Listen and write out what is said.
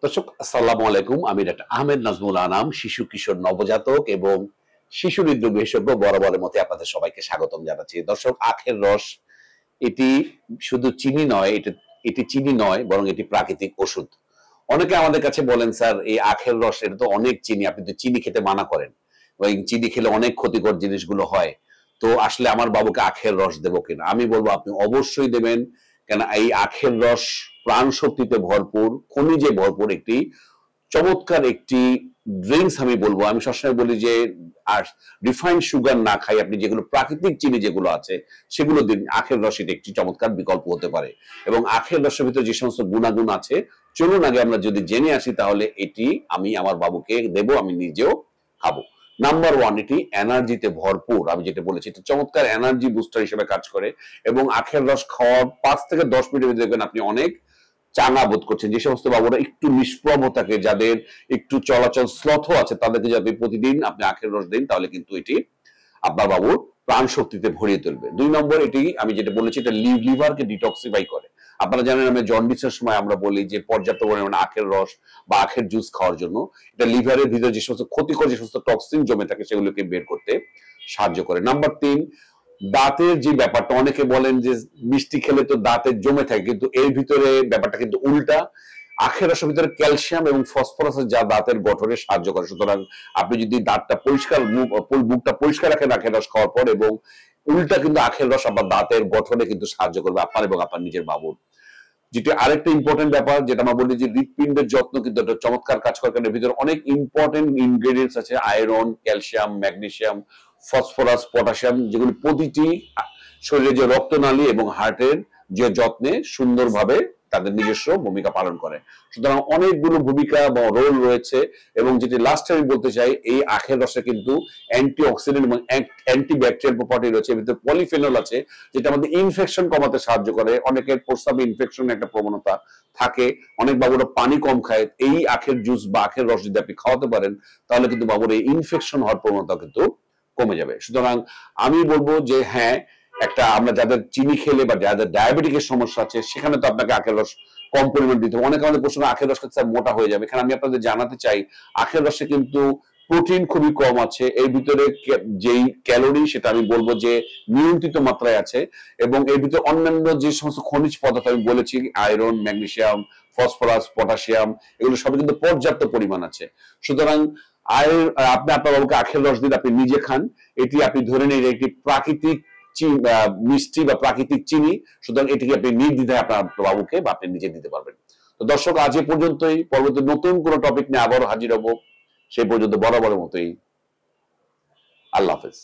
দর্শক আসসালামু আলাইকুম। আমি ডাক্তার আহমেদ নাজমুল আনাম, শিশু কিশোর নবজাতক এবং শিশু হৃদরোগ বিশেষজ্ঞ। বরাবরের মতো আপনাদের সবাইকে স্বাগতম জানাচ্ছি। দর্শক, আখের রস এটি শুধু চিনি নয়, এটি চিনি নয়, বরং এটি প্রাকৃতিক ওষুধ। অনেকে আমাদের কাছে বলেন, স্যার এই আখের রস এটা তো অনেক চিনি, আপনি তো চিনি খেতে মানা করেন, ওই চিনি খেলে অনেক ক্ষতিকর জিনিসগুলো হয়, তো আসলে আমার বাবুকে আখের রস দেবো কিনা? আমি বলবো আপনি অবশ্যই দেবেন। কেন, এই আখের রস প্রাণ শক্তিতে ভরপুর, খনিজে ভরপুর একটি চমৎকার একটি ড্রিঙ্কস। আমি বলবো, আমি সবসময় বলি যে আর রিফাইন্ড সুগার না খাই, আপনি যেগুলো প্রাকৃতিক চিনি যেগুলো আছে সেগুলো দিন। আখের রস এটা একটি চমৎকার বিকল্প হতে পারে। এবং আখের রসের ভিতরে যে সমস্ত গুণাগুণ আছে, চলুন আগে আমরা যদি জেনে আসি, তাহলে এটি আমি আমার বাবুকে দেব, আমি নিজেও খাবো। নাম্বার ওয়ান, এটি এনার্জিতে ভরপুর। আমি যেটা বলেছি, এটা চমৎকার এনার্জি বুস্টার হিসেবে কাজ করে। এবং আখের রস খাওয়ার 5 থেকে 10 মিনিটের ভিতরে দেখবেন আপনি অনেক চাঙ্গা বোধ করছেন। যে সমস্ত বাবুরা একটু নিষ্প্রভ থাকে, যাদের একটু চলাচল স্লথ আছে, তাদেরকে যদি প্রতিদিন আপনি আখের রস দিন, তাহলে কিন্তু এটি আপনার বাবুর প্রাণ শক্তিতে ভরিয়ে তুলবে। 2 নম্বর, এটি আমি যেটা বলেছি, এটা লিভারকে ডিটক্সিফাই করে। আপনারা জানেন, আমি জন্ডিসের সময় আমরা বলি যে পর্যাপ্ত পরিমাণে আখের রস বা আখের জুস খাওয়ার জন্য। এটা লিভারের ভিতরে যে সমস্ত ক্ষতিকর যে সমস্ত টক্সিন জমে থাকে সেগুলোকে বের করতে সাহায্য করে। নাম্বার 3, দাঁতের যে ব্যাপারটা, অনেকে বলেন যে মিষ্টি খেলে তো দাঁতে জমে থাকে, কিন্তু এর ভিতরে ব্যাপারটা কিন্তু উল্টা। আখের রসের ভিতরে ক্যালসিয়াম এবং ফসফরাস যা দাঁতের গঠনে সাহায্য করে। সুতরাং আপনি যদি দাঁতটা পরিষ্কার, মুখটা পরিষ্কার রাখেন আখের রস খাওয়ার পর, এবং উল্টা কিন্তু আখের রস আপনার দাঁতের গঠনে কিন্তু সাহায্য করবে আপনার এবং আপনার নিজের বাবুর। যেটা আরেকটা ইম্পর্টেন্ট ব্যাপার, যেটা আমরা বলি যে হৃৎপিণ্ডের যত্ন কিন্তু একটা চমৎকার কাজ করে। এর ভিতরে অনেক ইম্পর্টেন্ট ইনগ্রেডিয়েন্টস আছে, iron, calcium, magnesium, phosphorus, potassium, যেগুলো প্রতিটি শরীরে যে রক্তনালী এবং হার্টের যে যত্নে সুন্দরভাবে তাদের নিজস্ব ভূমিকা পালন করে। সুতরাং অনেকগুলো ভূমিকা বা রোল রয়েছে। এবং যেটি লাস্টে আমি বলতে চাই, এই আখের রসে কিন্তু অ্যান্টি অক্সিডেন্ট এবং অ্যান্টিব্যাকটেরিয়াল প্রপার্টি রয়েছে। এর ভিতরে পলিফেনল আছে, যেটা আমাদের ইনফেকশন কমাতে সাহায্য করে। অনেকের প্রস্রাবে ইনফেকশনের একটা প্রবণতা থাকে, অনেক বাবুরা পানি কম খায়। এই আখের জুস বা আখের রস যদি আপনি খাওয়াতে পারেন, তাহলে কিন্তু বাবুর এই ইনফেকশন হওয়ার প্রবণতা কিন্তু কমে যাবে। সুতরাং আমি বলবো যে হ্যাঁ, একটা আমরা যাদের চিনি খেলে বা যাদের ডায়াবেটিকের সমস্যা আছে, সেখানে তো আপনাকে আখের রস কম পরিমাণ দিতে হবে। অনেকে আমাদের প্রশ্ন, আখের রস খেতে মোটা হয়ে যাবে। এখানে আমি আপনাদের জানাতে চাই, আখের রসে কিন্তু প্রোটিন খুবই কম আছে। এর ভিতরে যেই ক্যালোরি, সেটা আমি বলবো যে নিয়ন্ত্রিত মাত্রায় আছে। এবং এর ভিতরে অন্যান্য যে সমস্ত খনিজ পদার্থ আমি বলেছি, আয়রন, ম্যাগনেসিয়াম, ফসফরাস, পটাশিয়াম, এগুলো সবই কিন্তু পর্যাপ্ত পরিমাণ আছে। সুতরাং আপনি আপনার বাবুকে আখের রস দিন, আপনি নিজে খান। এটি আপনি ধরে নিন একটি প্রাকৃতিক মিষ্টি বা প্রাকৃতিক চিনি। সুতরাং এটিকে আপনি নির্দ্বিধায় আপনার বাবুকে বা আপনি নিজে দিতে পারবেন। তো দর্শক, আজ এ পর্যন্তই। পরবর্তী নতুন কোনো টপিক নিয়ে আবারও হাজির হব। সেই পর্যন্ত বরাবরের মতোই আল্লাহ হাফেজ।